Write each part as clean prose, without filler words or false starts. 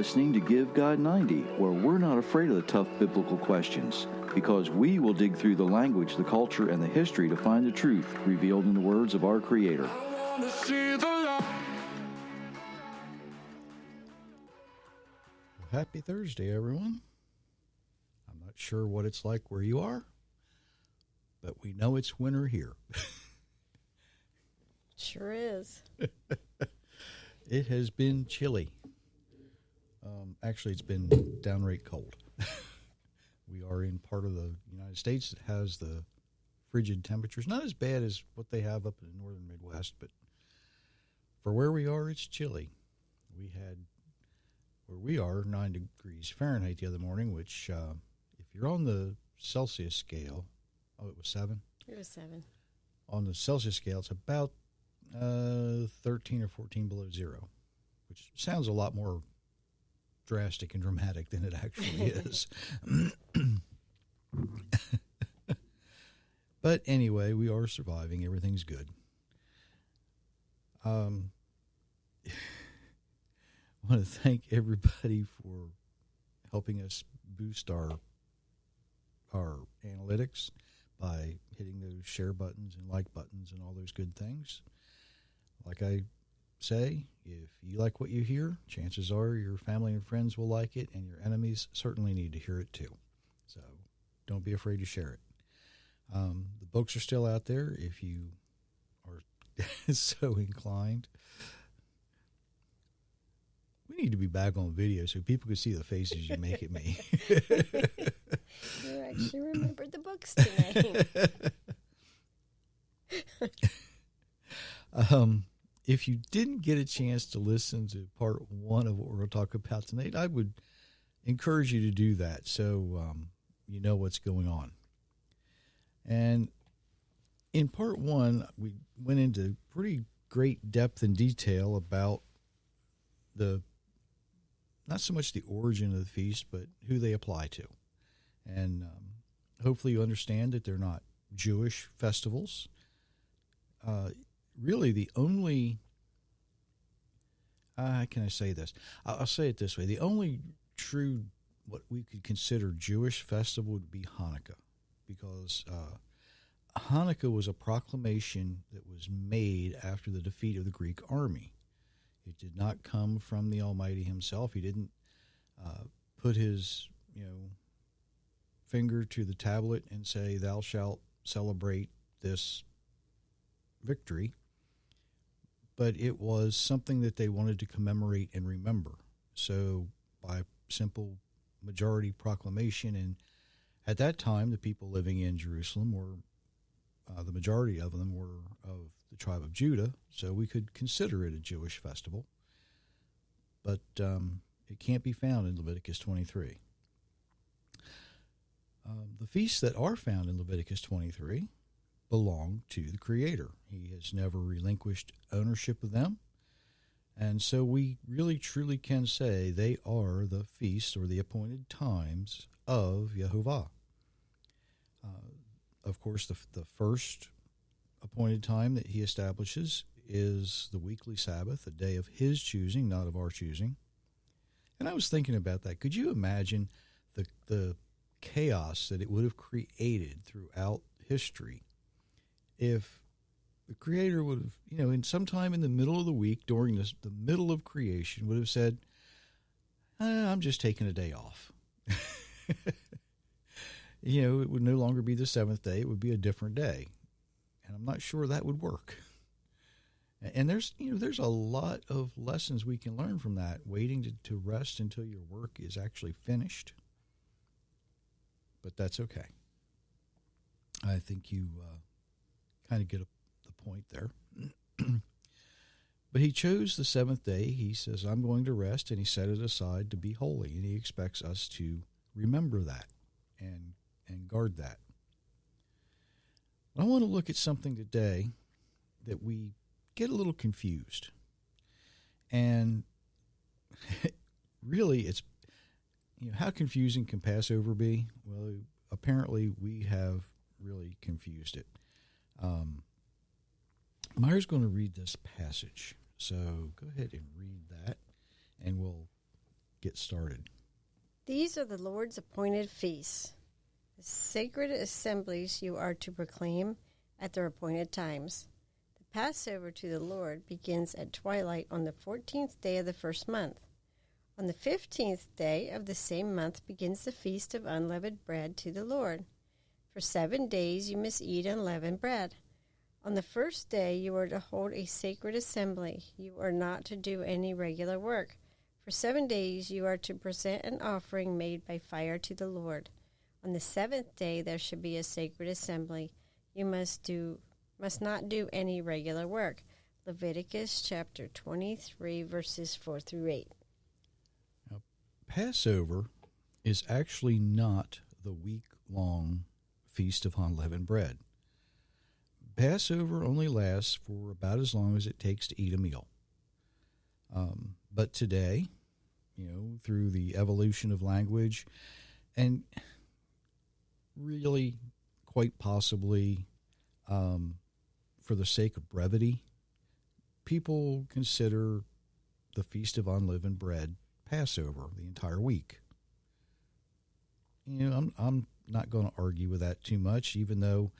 listening to Give God 90, where we're not afraid of the tough biblical questions, because we will dig through the language, the culture, and the history to find the truth revealed in the words of our Creator. Happy Thursday, everyone. I'm not sure what it's like where you are, but we know it's winter here. Sure is. It has been chilly. Actually, it's been downright cold. We are in part of the United States that has the frigid temperatures. Not as bad as what they have up in the northern Midwest, but for where we are, it's chilly. We had, where we are, 9 degrees Fahrenheit the other morning, which if you're on the Celsius scale, it was 7? It was 7. On the Celsius scale, it's about 13 or 14 below zero, which sounds a lot more drastic and dramatic than it actually is. But anyway, we are surviving. Everything's good. I want to thank everybody for helping us boost our analytics by hitting those share buttons and like buttons and all those good things. Like I say, if you like what you hear, chances are your family and friends will like it, and your enemies certainly need to hear it too. So don't be afraid to share it. The books are still out there if you are so inclined. We need to be back on video so people can see the faces you make at me. You actually remembered the books tonight. If you didn't get a chance to listen to part 1 of what we're going to talk about tonight, I would encourage you to do that so you know what's going on. And in part 1, we went into pretty great depth and detail about not so much the origin of the feast, but who they apply to. And hopefully you understand that they're not Jewish festivals. Really the only, how can I say this? I'll say it this way. The only true, what we could consider Jewish festival would be Hanukkah, because Hanukkah was a proclamation that was made after the defeat of the Greek army. It did not come from the Almighty himself. He didn't put his, finger to the tablet and say, "Thou shalt celebrate this victory." But it was something that they wanted to commemorate and remember. So by simple majority proclamation, and at that time, the people living in Jerusalem were, the majority of them were of the tribe of Judah, so we could consider it a Jewish festival. But it can't be found in Leviticus 23. The feasts that are found in Leviticus 23 belong to the Creator. He has never relinquished ownership of them. And so we really truly can say they are the feasts or the appointed times of Yehovah. Of course, the first appointed time that he establishes is the weekly Sabbath, a day of his choosing, not of our choosing. And I was thinking about that. Could you imagine the chaos that it would have created throughout history if the Creator would have, in sometime in the middle of the week during the middle of creation would have said, I'm just taking a day off. It would no longer be the seventh day. It would be a different day. And I'm not sure that would work. And there's a lot of lessons we can learn from that, waiting to rest until your work is actually finished. But that's okay. I think you kind of get the point there. But he chose the seventh day. He says, I'm going to rest, and he set it aside to be holy. And he expects us to remember that and guard that. I want to look at something today that we get a little confused. And really, it's, how confusing can Passover be? Well, apparently we have really confused it. Meyer's going to read this passage. So go ahead and read that, and we'll get started. These are the Lord's appointed feasts, the sacred assemblies you are to proclaim at their appointed times. The Passover to the Lord begins at twilight on the 14th day of the first month. On the 15th day of the same month begins the feast of unleavened bread to the Lord. For 7 days you must eat unleavened bread. On the first day you are to hold a sacred assembly. You are not to do any regular work. For 7 days you are to present an offering made by fire to the Lord. On the 7th day there should be a sacred assembly. You must not do any regular work. Leviticus chapter 23, verses 4 through 8. Now, Passover is actually not the week-long Feast of Unleavened Bread. Passover only lasts for about as long as it takes to eat a meal. But today, through the evolution of language, and really quite possibly for the sake of brevity, people consider the Feast of Unleavened Bread Passover the entire week. I'm not going to argue with that too much, even though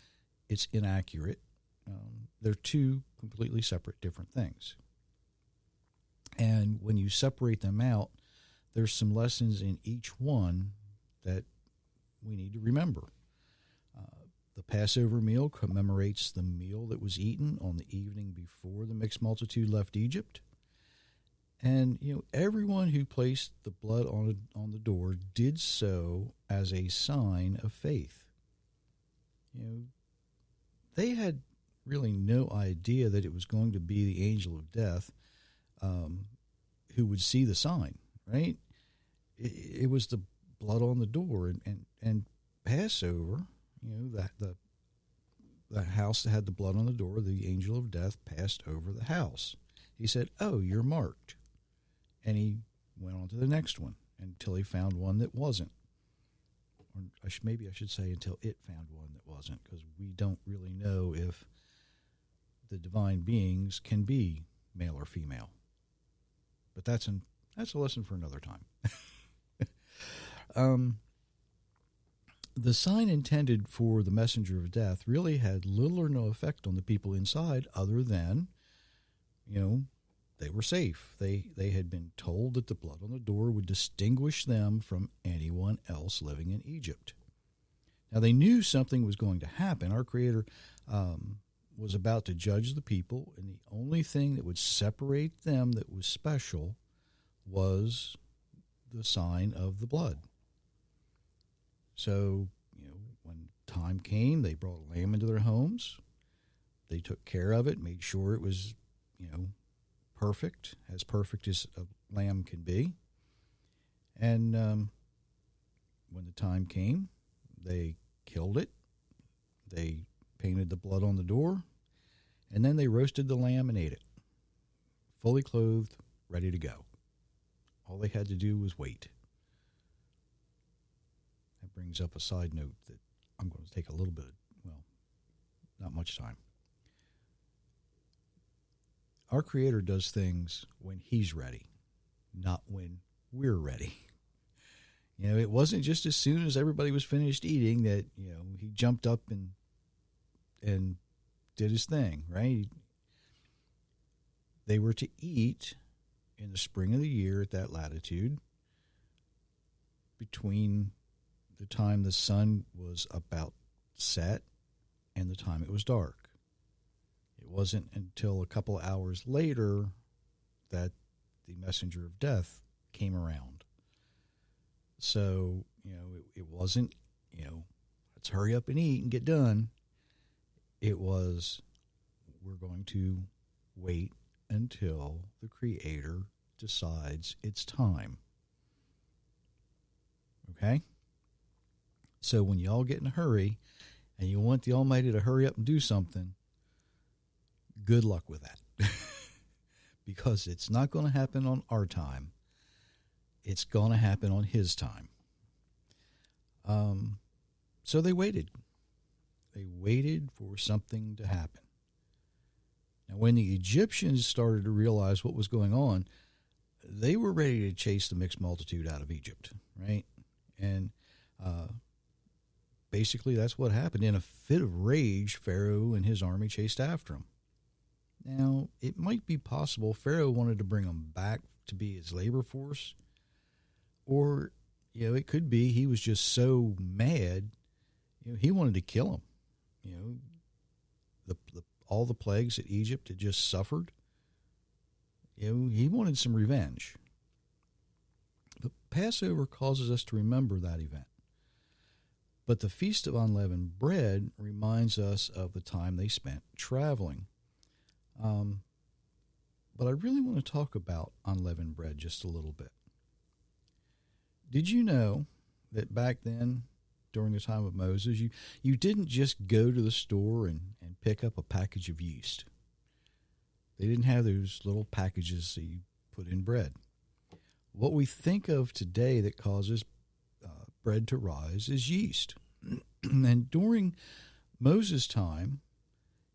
it's inaccurate. They're two completely separate different things. And when you separate them out, there's some lessons in each one that we need to remember. The Passover meal commemorates the meal that was eaten on the evening before the mixed multitude left Egypt. And, everyone who placed the blood on the door did so as a sign of faith. They had really no idea that it was going to be the angel of death who would see the sign, right? It was the blood on the door. And Passover, the house that had the blood on the door, the angel of death passed over the house. He said, "Oh, you're marked." And he went on to the next one until he found one that wasn't. Or maybe I should say until it found one that wasn't, because we don't really know if the divine beings can be male or female. But that's a lesson for another time. The sign intended for the messenger of death really had little or no effect on the people inside, other than, they were safe. They had been told that the blood on the door would distinguish them from anyone else living in Egypt. Now, they knew something was going to happen. Our Creator was about to judge the people, and the only thing that would separate them that was special was the sign of the blood. So, when time came, they brought a lamb into their homes. They took care of it, made sure it was, perfect as a lamb can be. And when the time came, they killed it. They painted the blood on the door, and then they roasted the lamb and ate it, fully clothed, ready to go. All they had to do was wait. That brings up a side note that I'm going to take a little bit, not much time. Our Creator does things when He's ready, not when we're ready. It wasn't just as soon as everybody was finished eating that, He jumped up and did His thing, right? They were to eat in the spring of the year at that latitude between the time the sun was about set and the time it was dark. It wasn't until a couple of hours later that the messenger of death came around. So, it wasn't, let's hurry up and eat and get done. It was, we're going to wait until the Creator decides it's time. Okay? So when y'all get in a hurry and you want the Almighty to hurry up and do something, good luck with that. Because it's not going to happen on our time. It's going to happen on His time. So they waited. They waited for something to happen. Now, when the Egyptians started to realize what was going on, they were ready to chase the mixed multitude out of Egypt, right? And basically that's what happened. In a fit of rage, Pharaoh and his army chased after him. Now, it might be possible Pharaoh wanted to bring them back to be his labor force, or, it could be he was just so mad, he wanted to kill them. All the plagues that Egypt had just suffered, he wanted some revenge. But Passover causes us to remember that event. But the Feast of Unleavened Bread reminds us of the time they spent traveling. But I really want to talk about unleavened bread just a little bit. Did you know that back then, during the time of Moses, you didn't just go to the store and pick up a package of yeast? They didn't have those little packages that you put in bread. What we think of today that causes bread to rise is yeast. And during Moses' time,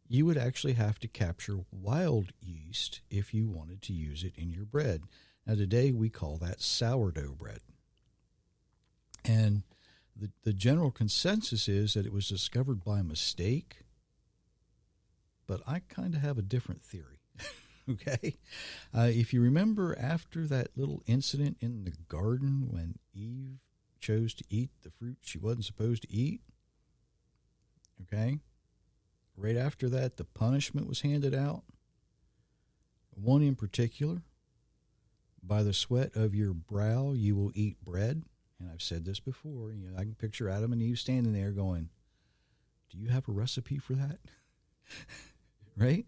you would actually have to capture wild yeast if you wanted to use it in your bread. Now, today we call that sourdough bread. And the general consensus is that it was discovered by mistake, but I kind of have a different theory, okay? If you remember, after that little incident in the garden when Eve chose to eat the fruit she wasn't supposed to eat, okay? Right after that, the punishment was handed out. One in particular, by the sweat of your brow you will eat bread. And I've said this before. I can picture Adam and Eve standing there going, do you have a recipe for that? Right?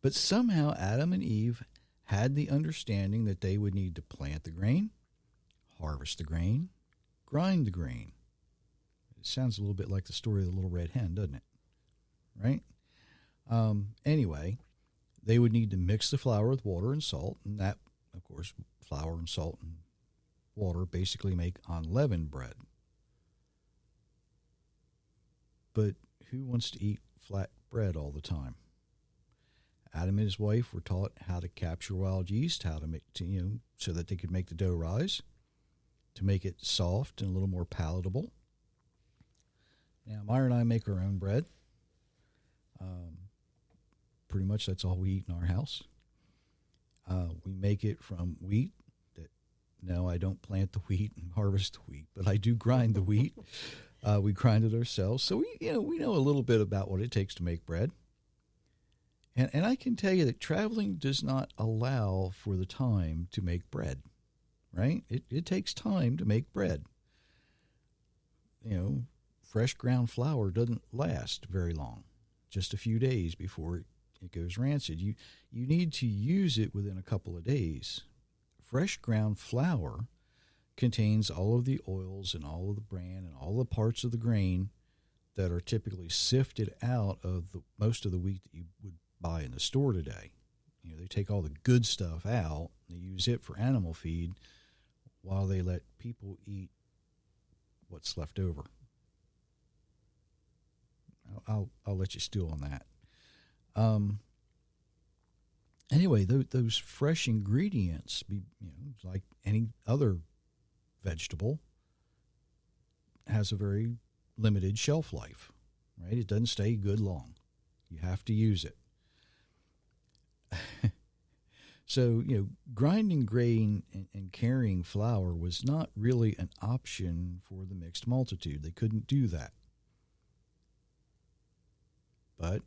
But somehow Adam and Eve had the understanding that they would need to plant the grain, harvest the grain, grind the grain. It sounds a little bit like the story of the little red hen, doesn't it? Right? Anyway, they would need to mix the flour with water and salt, and that, of course, flour and salt and water basically make unleavened bread. But who wants to eat flat bread all the time? Adam and his wife were taught how to capture wild yeast, how to make, so that they could make the dough rise, to make it soft and a little more palatable. Now, Myra and I make our own bread. Pretty much that's all we eat in our house. We make it from wheat. No, I don't plant the wheat and harvest the wheat, but I do grind the wheat. We grind it ourselves. So we know a little bit about what it takes to make bread. And I can tell you that traveling does not allow for the time to make bread, right? It takes time to make bread. Fresh ground flour doesn't last very long, just a few days before it goes rancid. You need to use it within a couple of days. Fresh ground flour contains all of the oils and all of the bran and all the parts of the grain that are typically sifted out of most of the wheat that you would buy in the store today. They take all the good stuff out, they use it for animal feed while they let people eat what's left over. I'll let you stew on that. Anyway, those fresh ingredients, like any other vegetable, has a very limited shelf life, right? It doesn't stay good long. You have to use it. So, grinding grain and carrying flour was not really an option for the mixed multitude. They couldn't do that. But,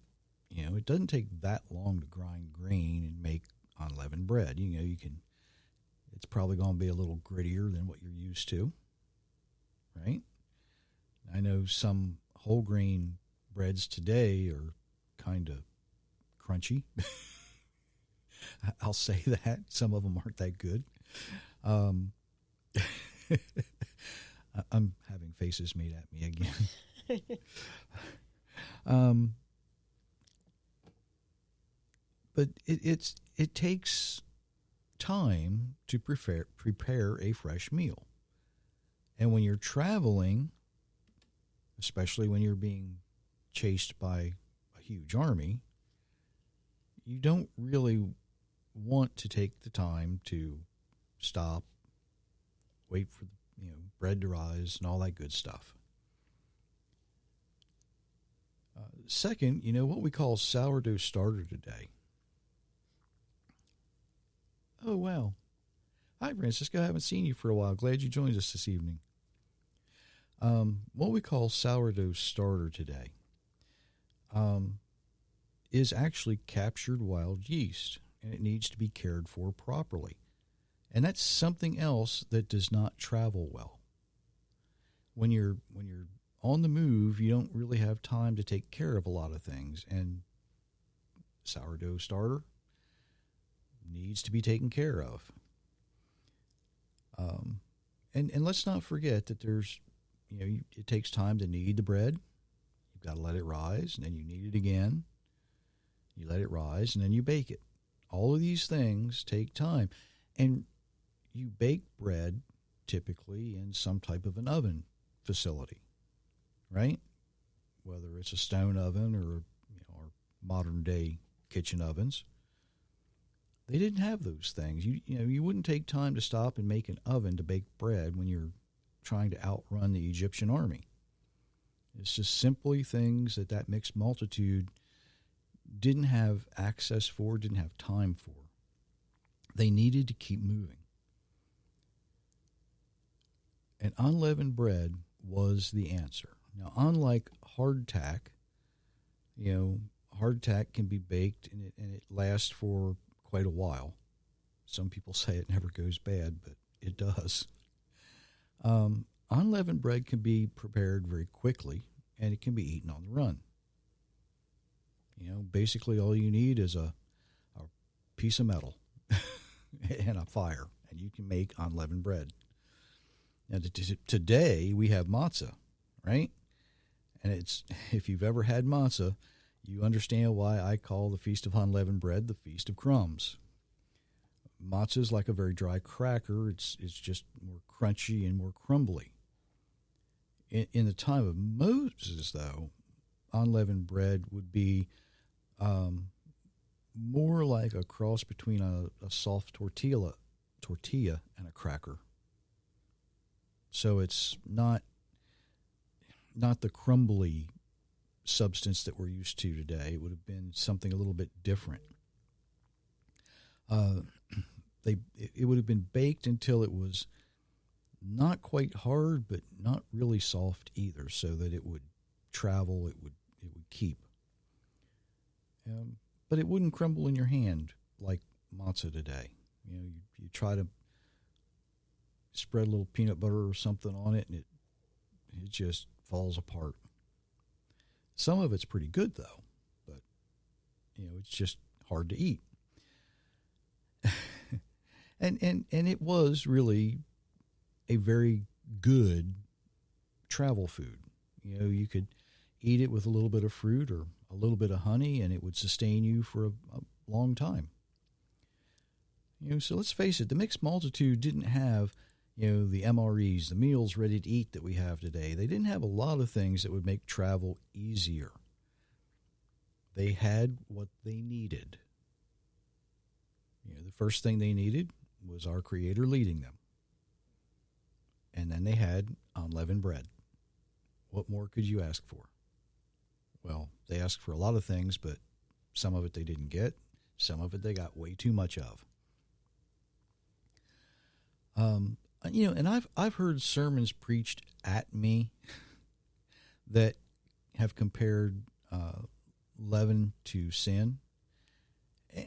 it doesn't take that long to grind grain and make unleavened bread. It's probably going to be a little grittier than what you're used to, right? I know some whole grain breads today are kind of crunchy. I'll say that. Some of them aren't that good. I'm having faces made at me again. But it takes time to prepare a fresh meal. And when you're traveling, especially when you're being chased by a huge army, you don't really want to take the time to stop, wait for the bread to rise and all that good stuff. Second, what we call sourdough starter today. Oh, wow. Hi, Francisco. I haven't seen you for a while. Glad you joined us this evening. What we call sourdough starter today is actually captured wild yeast, and it needs to be cared for properly. And that's something else that does not travel well. When you're on the move, you don't really have time to take care of a lot of things, and sourdough starter needs to be taken care of. And let's not forget that there's, it takes time to knead the bread. You've got to let it rise, and then you knead it again. You let it rise, and then you bake it. All of these things take time. And you bake bread typically in some type of an oven facility, right? Whether it's a stone oven or our modern day kitchen ovens. They didn't have those things. You wouldn't take time to stop and make an oven to bake bread when you're trying to outrun the Egyptian army. It's just simply things that mixed multitude didn't have access for, didn't have time for. They needed to keep moving. And unleavened bread was the answer. Now, unlike hardtack, hardtack can be baked and it lasts for quite a while. Some people say it never goes bad, but it does. Unleavened bread can be prepared very quickly, and it can be eaten on the run. Basically all you need is a piece of metal and a fire, and you can make unleavened bread. Now, today we have matzah, right? And if you've ever had matzah, you understand why I call the Feast of Unleavened Bread the Feast of Crumbs. Matzah is like a very dry cracker. It's just more crunchy and more crumbly. In the time of Moses, though, unleavened bread would be more like a cross between a soft tortilla and a cracker. So it's not the crumbly substance that we're used to today. It would have been something a little bit different. It would have been baked until it was not quite hard, but not really soft either, so that it would travel, it would keep. But it wouldn't crumble in your hand like matzah today. You try to spread a little peanut butter or something on it, and it just falls apart. Some of it's pretty good, though, but, it's just hard to eat. and it was really a very good travel food. You could eat it with a little bit of fruit or a little bit of honey, and it would sustain you for a long time. So let's face it, the mixed multitude didn't have the MREs, the meals ready to eat that we have today. They didn't have a lot of things that would make travel easier. They had what they needed. The first thing they needed was our Creator leading them. And then they had unleavened bread. What more could you ask for? Well, they asked for a lot of things, but some of it they didn't get. Some of it they got way too much of. And I've heard sermons preached at me that have compared leaven to sin.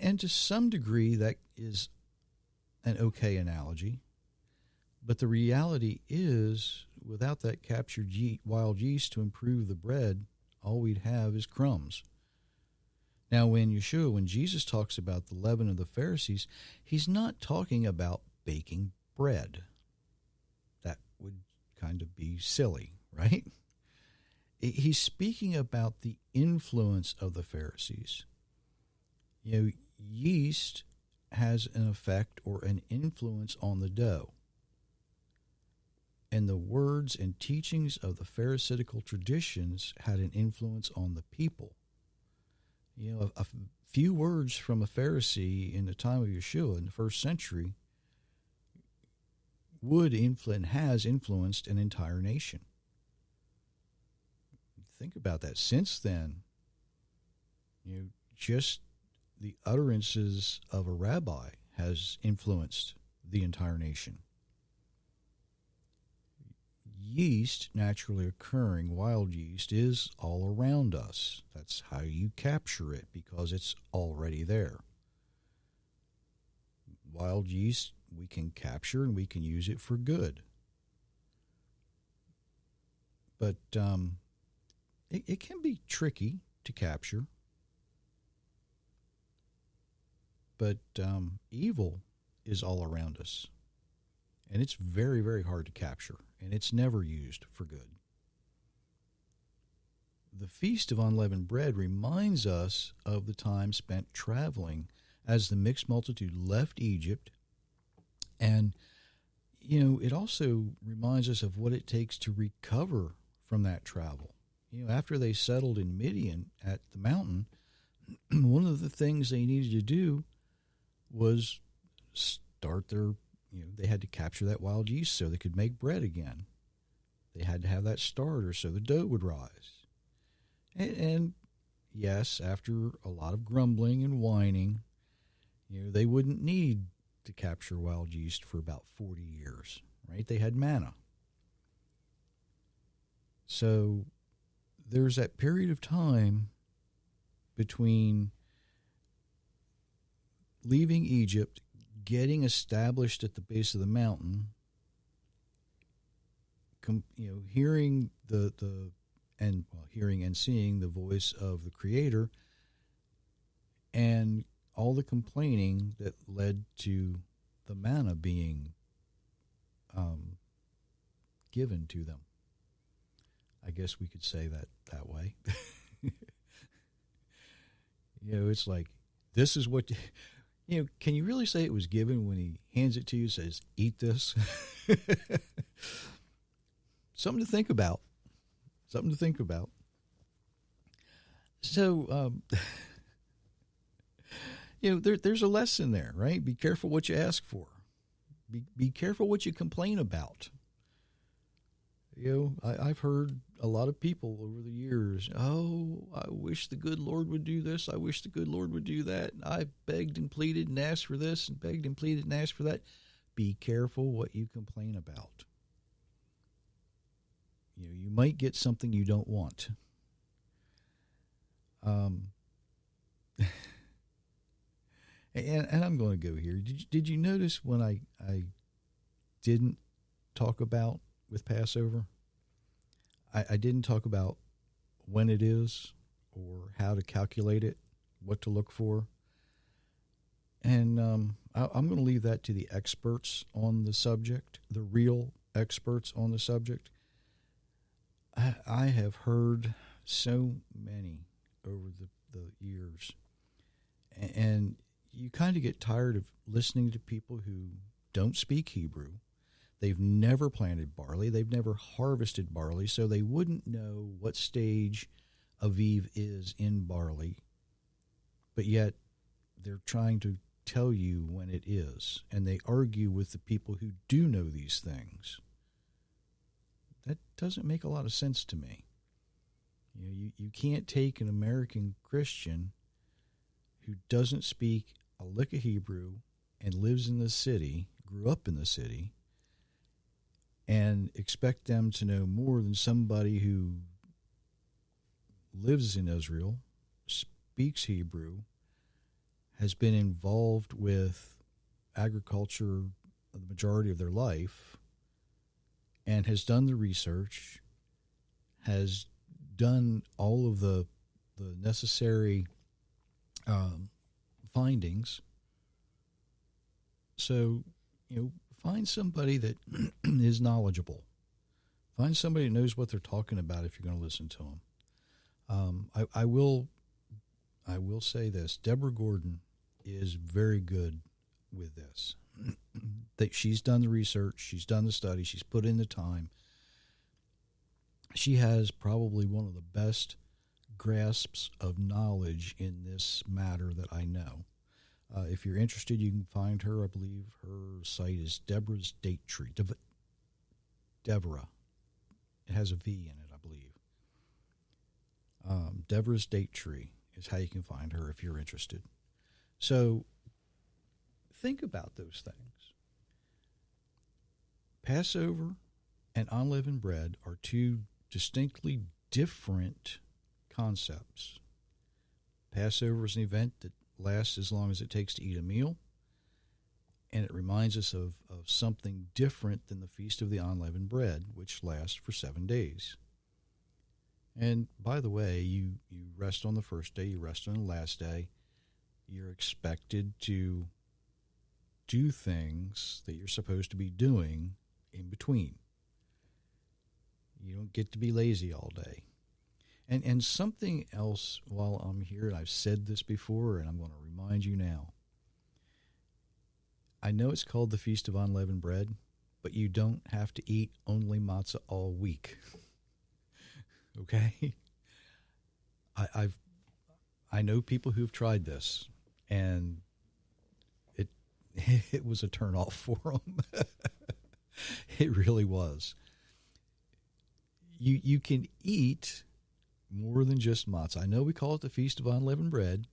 And to some degree, that is an okay analogy. But the reality is, without that captured wild yeast to improve the bread, all we'd have is crumbs. Now, when Jesus talks about the leaven of the Pharisees, he's not talking about baking bread. That would kind of be silly, right? He's speaking about the influence of the Pharisees. Yeast has an effect or an influence on the dough. And the words and teachings of the Pharisaical traditions had an influence on the people. A few words from a Pharisee in the time of Yeshua in the first century would influence, has influenced an entire nation. Think about that. Since then, just the utterances of a rabbi has influenced the entire nation. Yeast, naturally occurring wild yeast, is all around us. That's how you capture it, because it's already there. Wild yeast we can capture and we can use it for good. But it can be tricky to capture. But evil is all around us. And it's very, very hard to capture. And it's never used for good. The Feast of Unleavened Bread reminds us of the time spent traveling as the mixed multitude left Egypt. And, it also reminds us of what it takes to recover from that travel. After they settled in Midian at the mountain, one of the things they needed to do was start their, they had to capture that wild yeast so they could make bread again. They had to have that starter so the dough would rise. And yes, after a lot of grumbling and whining, they wouldn't need to capture wild yeast for about 40 years, right? They had manna. So there's that period of time between leaving Egypt, getting established at the base of the mountain, hearing hearing and seeing the voice of the Creator, and all the complaining that led to the manna being given to them. I guess we could say that way. It's like, this is what, can you really say it was given when he hands it to you, says, eat this? Something to think about. Something to think about. So, there's a lesson there, right? Be careful what you ask for. Be careful what you complain about. I've heard a lot of people over the years, oh, I wish the good Lord would do this. I wish the good Lord would do that. I begged and pleaded and asked for this and begged and pleaded and asked for that. Be careful what you complain about. You might get something you don't want. And I'm going to go here. Did you notice when I didn't talk about with Passover? I didn't talk about when it is or how to calculate it, what to look for. And I'm going to leave that to the experts on the subject, the real experts on the subject. I have heard so many over the years, and you kind of get tired of listening to people who don't speak Hebrew. They've never planted barley. They've never harvested barley, so they wouldn't know what stage Aviv is in barley. But yet they're trying to tell you when it is, and they argue with the people who do know these things. That doesn't make a lot of sense to me. You can't take an American Christian who doesn't speak a lick of Hebrew and lives in the city, grew up in the city, and expect them to know more than somebody who lives in Israel, speaks Hebrew, has been involved with agriculture the majority of their life, and has done the research, has done all of the necessary findings. So, find somebody that is knowledgeable. Find somebody that knows what they're talking about if you're going to listen to them. I will say this. Deborah Gordon is very good with this. That she's done the research, she's done the study, she's put in the time. She has probably one of the best grasps of knowledge in this matter that I know. If you're interested, you can find her. I believe her site is Deborah's Date Tree. Deborah. It has a V in it, I believe. Deborah's Date Tree is how you can find her if you're interested. So think about those things. Passover and unleavened bread are two distinctly different concepts. Passover is an event that lasts as long as it takes to eat a meal, and it reminds us of something different than the Feast of the Unleavened Bread, which lasts for 7 days. And by the way, you rest on the first day, you rest on the last day. You're expected to do things that you're supposed to be doing in between. You don't get to be lazy all day. And something else while I'm here, and I've said this before, and I'm going to remind you now. I know it's called the Feast of Unleavened Bread, but you don't have to eat only matzah all week. Okay? I know people who've tried this, and it was a turnoff for them. It really was. You can eat more than just matzah. I know we call it the Feast of Unleavened Bread,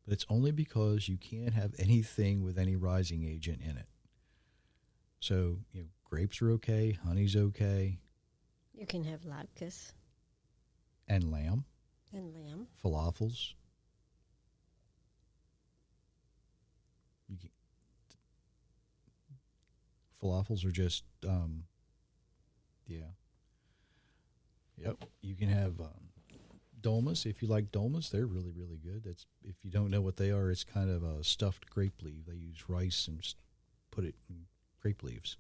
but it's only because you can't have anything with any rising agent in it. So, grapes are okay, honey's okay. You can have latkes. And lamb. And lamb. Falafels. Falafels are just, yeah. Yep. You can have dolmas. If you like dolmas, they're really, really good. That's, if you don't know what they are, it's kind of a stuffed grape leaf. They use rice and put it in grape leaves.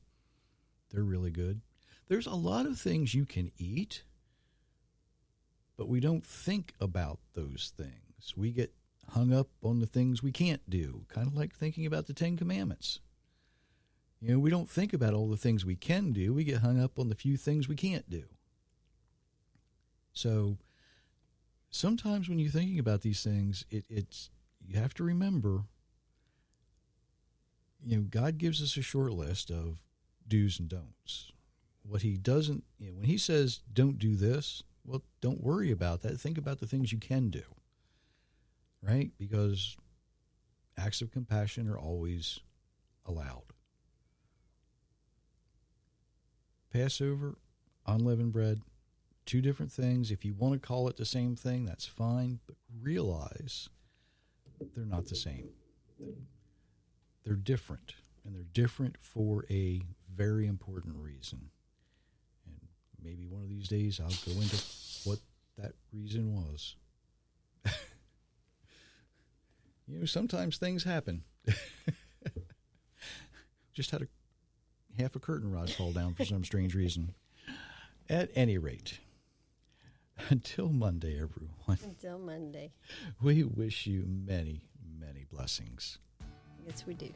They're really good. There's a lot of things you can eat, but we don't think about those things. We get hung up on the things we can't do, kind of like thinking about the Ten Commandments. We don't think about all the things we can do. We get hung up on the few things we can't do. So sometimes when you're thinking about these things, it's you have to remember, God gives us a short list of do's and don'ts. What he doesn't, when he says don't do this, well, don't worry about that. Think about the things you can do, right? Because acts of compassion are always allowed. Passover, unleavened bread, two different things. If you want to call it the same thing, that's fine, but realize they're not the same. They're different, and they're different for a very important reason. And maybe one of these days I'll go into what that reason was. Sometimes things happen. Just had half a curtain rod fall down for some strange reason. At any rate, until Monday, everyone. Until Monday. We wish you many, many blessings. Yes, we do.